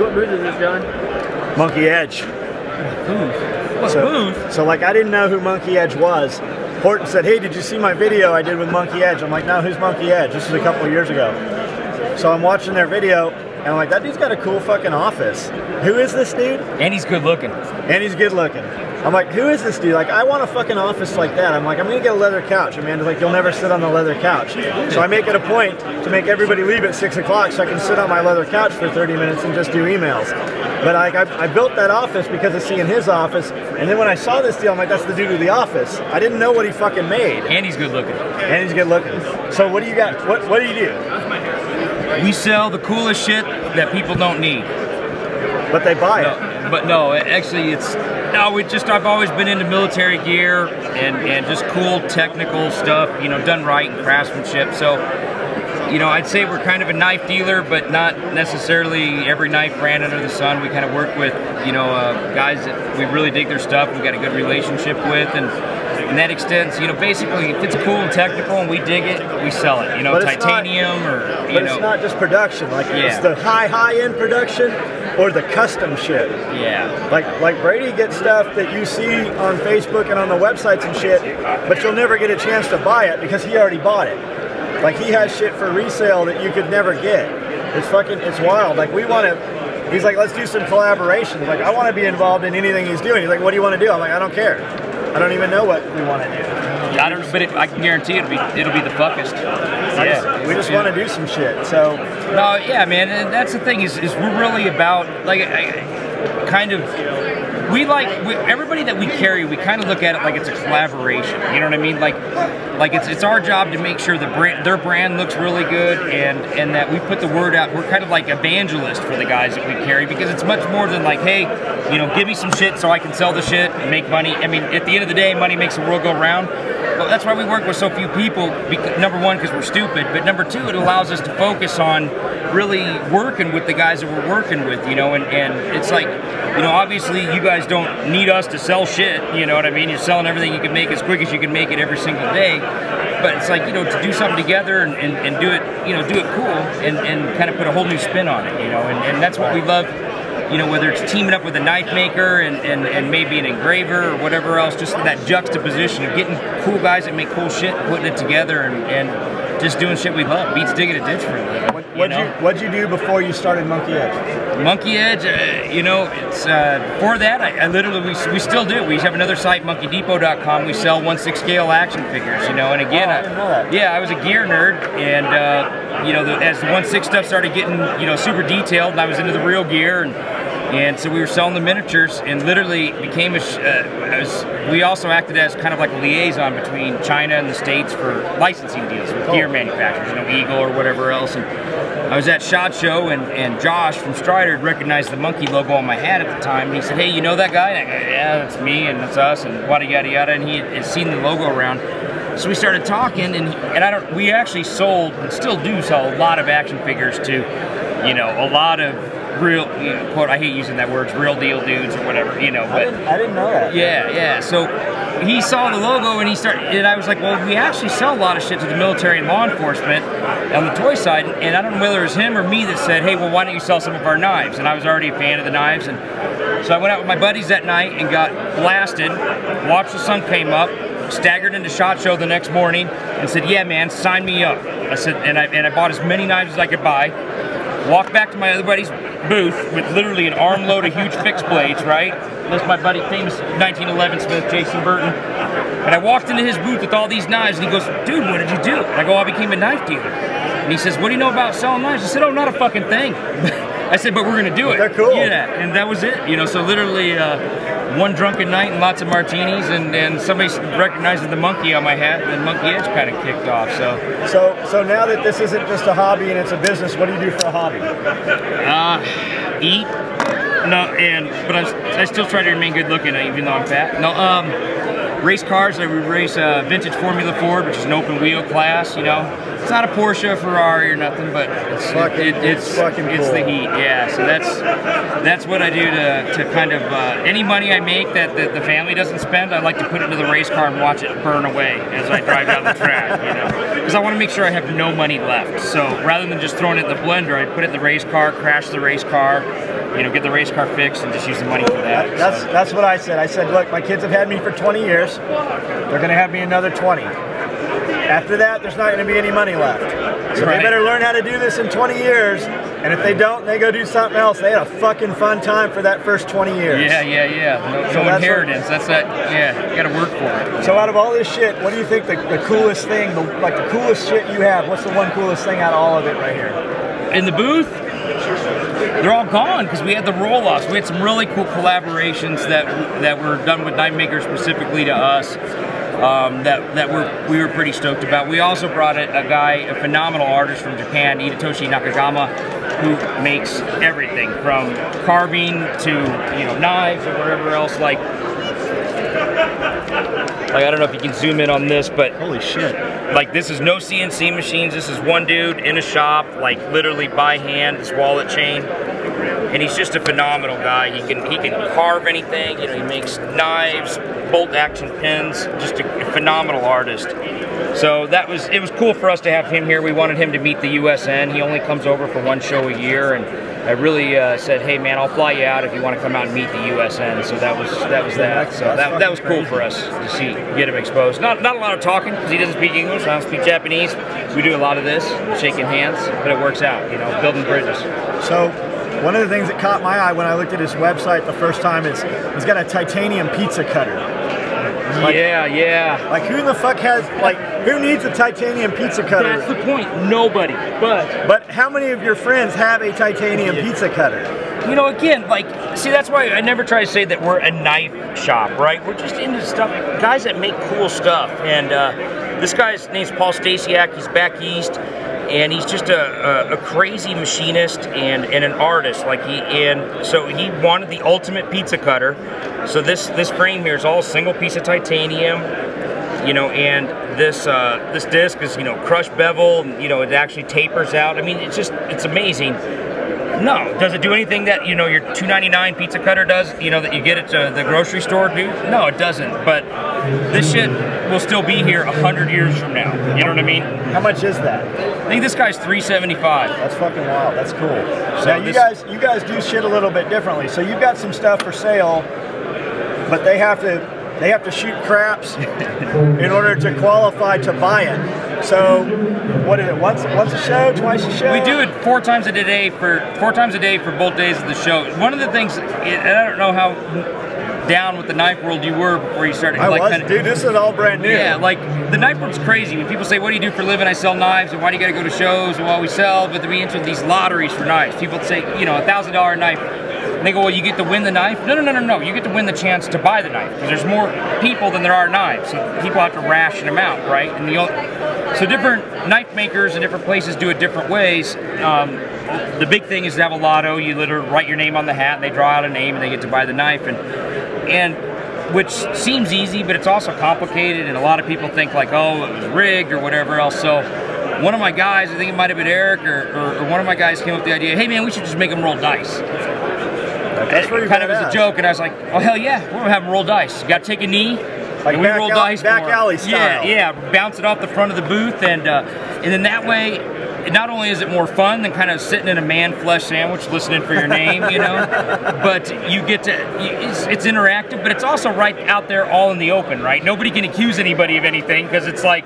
What booth is this, John? Monkey Edge. What booth? So like I didn't know who Monkey Edge was. Horton said, hey, did you see my video I did with Monkey Edge? I'm like, no, who's Monkey Edge? This was a couple of years ago. So I'm watching their video, and I'm like, that dude's got a cool fucking office. Who is this dude? And he's good looking. And he's good looking. I'm like, who is this dude? Like, I want a fucking office like that. I'm like, I'm gonna get a leather couch. And Amanda's like, you'll never sit on the leather couch. So I make it a point to make everybody leave at 6 o'clock so I can sit on my leather couch for 30 minutes and just do emails. But I built that office because of seeing his office. And then when I saw this deal, I'm like, that's the dude with the office. I didn't know what he fucking made. And he's good looking. And he's good looking. So what do you got? What do you do? We sell the coolest shit that people don't need. But they buy it. But no, actually it's, no, I've always been into military gear and just cool technical stuff, you know, done right and craftsmanship. So, you know, I'd say we're kind of a knife dealer, but not necessarily every knife brand under the sun. We kind of work with, you know, guys that we really dig their stuff, we've got a good relationship with, and that extends, you know, basically if it's cool and technical and we dig it, we sell it, you know, titanium or, you know. But it's not just production, like it's the high-end production or the custom shit. Yeah. Like Brady gets stuff that you see on Facebook and on the websites and shit, but you'll never get a chance to buy it because he already bought it. Like he has shit for resale that you could never get. It's wild. Like we want to, he's like, let's do some collaborations. Like I want to be involved in anything he's doing. He's like, what do you want to do? I'm like, I don't care. I don't even know what we want to do. I don't, but I can guarantee it'll be the fuckest. Yeah, we just want to do some shit. So no, yeah, man, and that's the thing is we're really about like everybody that we carry, we kind of look at it like it's a collaboration. You know what I mean? Like it's our job to make sure their brand looks really good and that we put the word out. We're kind of like evangelists for the guys that we carry because it's much more than like, hey, you know, give me some shit so I can sell the shit and make money. I mean, at the end of the day, money makes the world go round. Well, that's why we work with so few people. Number one, because we're stupid, but number two, it allows us to focus on really working with the guys that we're working with, you know, and it's like, you know, obviously you guys don't need us to sell shit, you know what I mean? You're selling everything you can make as quick as you can make it every single day. But it's like, you know, to do something together and do it, you know, do it cool and kind of put a whole new spin on it, you know, and that's what we love, you know, whether it's teaming up with a knife maker and maybe an engraver or whatever else, just that juxtaposition of getting cool guys that make cool shit, putting it together and just doing shit we love. Beats digging a ditch for a living. What'd you do before you started Monkey Edge? Monkey Edge, you know, it's before that, I literally, we still do. We have another site, monkeydepot.com. We sell 1/6 scale action figures, you know, and again, I didn't know that. Yeah, I was a gear nerd, and you know, as the 1/6 stuff started getting, you know, super detailed, and I was into the real gear, and so we were selling the miniatures, and literally became we also acted as kind of like a liaison between China and the States for licensing deals with gear manufacturers, you know, Eagle or whatever else. And I was at SHOT Show, and Josh from Strider had recognized the monkey logo on my hat at the time, and he said, hey, you know that guy? And I go, yeah, that's me, and that's us, and yada yada yada, and he had seen the logo around. So we started talking, and we actually sold, and still do sell, a lot of action figures to, you know, a lot of real, you know, quote, I hate using that word, real deal dudes or whatever, you know. But I didn't know that. Yeah. So he saw the logo and I was like, well, we actually sell a lot of shit to the military and law enforcement on the toy side. And I don't know whether it was him or me that said, hey, well, why don't you sell some of our knives? And I was already a fan of the knives. And so I went out with my buddies that night and got blasted, watched the sun came up, staggered into SHOT Show the next morning and said, yeah, man, sign me up. I said, and I bought as many knives as I could buy. Walked back to my other buddy's booth with literally an armload of huge fixed blades, right? That's my buddy, famous 1911 Smith, Jason Burton. And I walked into his booth with all these knives, and he goes, dude, what did you do? And I go, I became a knife dealer. And he says, what do you know about selling knives? I said, oh, not a fucking thing. I said, but we're gonna do it. They're cool. Yeah, and that was it. You know, so literally one drunken night and lots of martinis, and somebody recognized the monkey on my hat, and then Monkey Edge kind of kicked off. So now that this isn't just a hobby and it's a business, what do you do for a hobby? Eat. No, but I still try to remain good looking even though I'm fat. No, race cars. I race vintage Formula Ford, which is an open wheel class. You know, It's not a Porsche, Ferrari, or nothing, but it's fucking cool. It's the heat, yeah. So that's what I do to kind of any money I make that the family doesn't spend, I like to put it into the race car and watch it burn away as I drive down the track, you know, because I want to make sure I have no money left. So rather than just throwing it in the blender, I put it in the race car, crash the race car, you know, get the race car fixed, and just use the money for that. That's what I said. I said, look, my kids have had me for 20 years. They're going to have me another 20. After that, there's not going to be any money left. So they better learn how to do this in 20 years. And if they don't, they go do something else. They had a fucking fun time for that first 20 years. Yeah. No inheritance. That's that. Yeah, you got to work for it. So out of all this shit, what do you think the coolest thing, the coolest shit you have? What's the one coolest thing out of all of it right here? In the booth, they're all gone because we had the roll-offs. We had some really cool collaborations that were done with knife makers specifically to us. That we were pretty stoked about. We also brought a guy, a phenomenal artist from Japan, Hidetoshi Nakagama, who makes everything from carving to, you know, knives or whatever else. Like I don't know if you can zoom in on this, but holy shit! Like, this is no CNC machines. This is one dude in a shop, like literally by hand, this wallet chain. And he's just a phenomenal guy. He can carve anything. You know, he makes knives, bolt action pins. Just a phenomenal artist. So it was cool for us to have him here. We wanted him to meet the USN. He only comes over for one show a year, and I really said, hey man, I'll fly you out if you want to come out and meet the USN. So that was that. So that was cool for us to get him exposed. Not a lot of talking because he doesn't speak English. I don't speak Japanese. We do a lot of this, shaking hands, but it works out. You know, building bridges. So one of the things that caught my eye when I looked at his website the first time is he's got a titanium pizza cutter. Like, yeah. Like, who in the fuck who needs a titanium pizza cutter? That's the point. Nobody. But how many of your friends have a titanium pizza cutter? You know, again, see, that's why I never try to say that we're a knife shop, right? We're just into stuff, guys that make cool stuff. And this guy's name's Paul Stasiak. He's back east. And he's just a crazy machinist and an artist. So he wanted the ultimate pizza cutter. So this frame here is all single piece of titanium, you know, and this disc is, you know, crushed bevel. You know, it actually tapers out. I mean, it's amazing. No, does it do anything that, you know, your $2.99 pizza cutter does? You know, that you get at the grocery store, do? No, it doesn't. But this shit will still be here 100 years from now. You know what I mean? How much is that? I think this guy's $375. That's fucking wild. That's cool. So now you guys do shit a little bit differently. So you've got some stuff for sale, but they have to shoot craps in order to qualify to buy it. So what is it? Once a show, twice a show? We do it 4 times a day for both days of the show. One of the things, and I don't know how down with the knife world you were before you started. Dude, this is all brand new. Yeah, like the knife world's crazy. When people say, "What do you do for a living?" I sell knives, and why do you got to go to shows? And well, we sell, but then we enter these lotteries for knives. People say, you know, $1,000 knife. And they go, well, you get to win the knife? No. You get to win the chance to buy the knife because there's more people than there are knives. So people have to ration them out, right? And so different knife makers in different places do it different ways. The big thing is to have a lotto. You literally write your name on the hat, and they draw out a name, and they get to buy the knife. And which seems easy, but it's also complicated. And a lot of people think like, oh, it was rigged or whatever else. So one of my guys, I think it might have been Eric or one of my guys came up with the idea, hey man, we should just make them roll dice. Kind of as a joke, and I was like, oh hell yeah, we're gonna have them roll dice. You gotta take a knee, like and we roll dice. Back alley style. Yeah, bounce it off the front of the booth, and then that way, not only is it more fun than kind of sitting in a man flesh sandwich listening for your name, you know, but you get to, it's interactive, but it's also right out there all in the open, right? Nobody can accuse anybody of anything because it's like,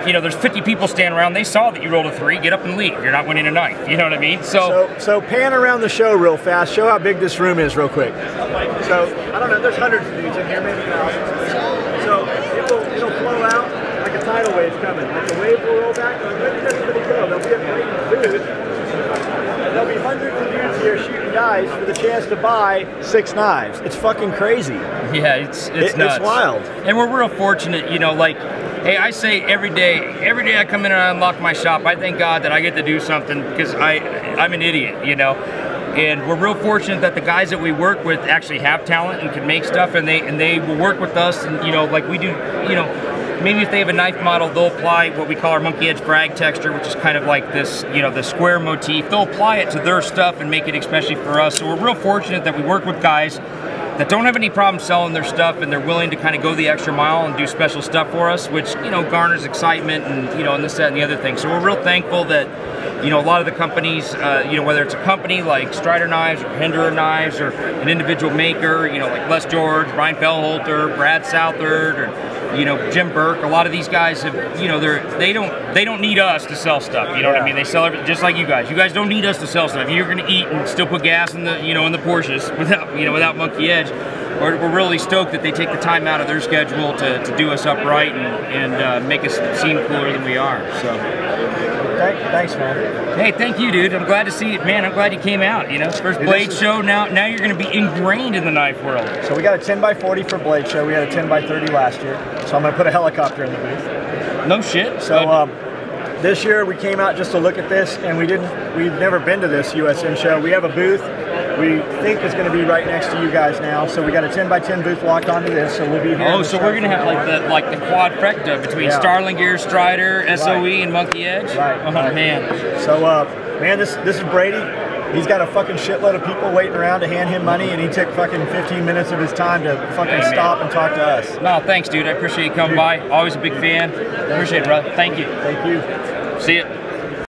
you know, there's 50 people standing around. They saw that you rolled a 3. Get up and leave. You're not winning a knife. You know what I mean? So pan around the show real fast. Show how big this room is real quick. So I don't know. There's hundreds of these in here, maybe thousands. So it'll flow out like a tidal wave coming. Like the wave will roll back. Where did everybody go? They'll be at the booth. There'll be hundreds of dudes here shooting dice for the chance to buy 6 knives. It's fucking crazy. Yeah, it's nuts. It's wild. And we're real fortunate, you know, like, hey, I say every day I come in and I unlock my shop, I thank God that I get to do something because I'm an idiot, you know. And we're real fortunate that the guys that we work with actually have talent and can make stuff, and they will work with us, and you know, like we do, you know, maybe if they have a knife model, they'll apply what we call our monkey edge frag texture, which is kind of like this, you know, the square motif. They'll apply it to their stuff and make it especially for us. So we're real fortunate that we work with guys that don't have any problem selling their stuff, and they're willing to kind of go the extra mile and do special stuff for us, which, you know, garners excitement and, you know, and this, that, and the other thing. So we're real thankful that, you know, a lot of the companies, you know, whether it's a company like Strider Knives or Hinderer Knives or an individual maker, you know, like Les George, Brian Fellholter, Brad Southard, or, you know, Jim Burke, a lot of these guys have, you know, they don't need us to sell stuff, you know what I mean? They sell everything, just like you guys. You guys don't need us to sell stuff. You're going to eat and still put gas in the, you know, in the Porsches without, you know, without Monkey Edge. We're really stoked that they take the time out of their schedule to do us upright and make us seem cooler than we are. So, thanks, man. Hey, thank you, dude. I'm glad to see it, man. I'm glad you came out. You know, first Blade Show. Now you're going to be ingrained in the knife world. So we got a 10x40 for Blade Show. We had a 10x30 last year. So I'm going to put a helicopter in the booth. No shit. So this year we came out just to look at this, and we've never been to this USM show. We have a booth. We think it's going to be right next to you guys now, so we got a 10x10 booth locked onto this, so we'll be here. Oh, so we're going to have like the quadfecta between Starling Gear, Strider, SOE, and Monkey Edge? Right. Oh, man. So, man, this is Brady. He's got a fucking shitload of people waiting around to hand him money, and he took fucking 15 minutes of his time to fucking stop and talk to us. No, thanks, dude. I appreciate you coming by. Always a big fan. Appreciate it, brother. Thank you. Thank you. See ya.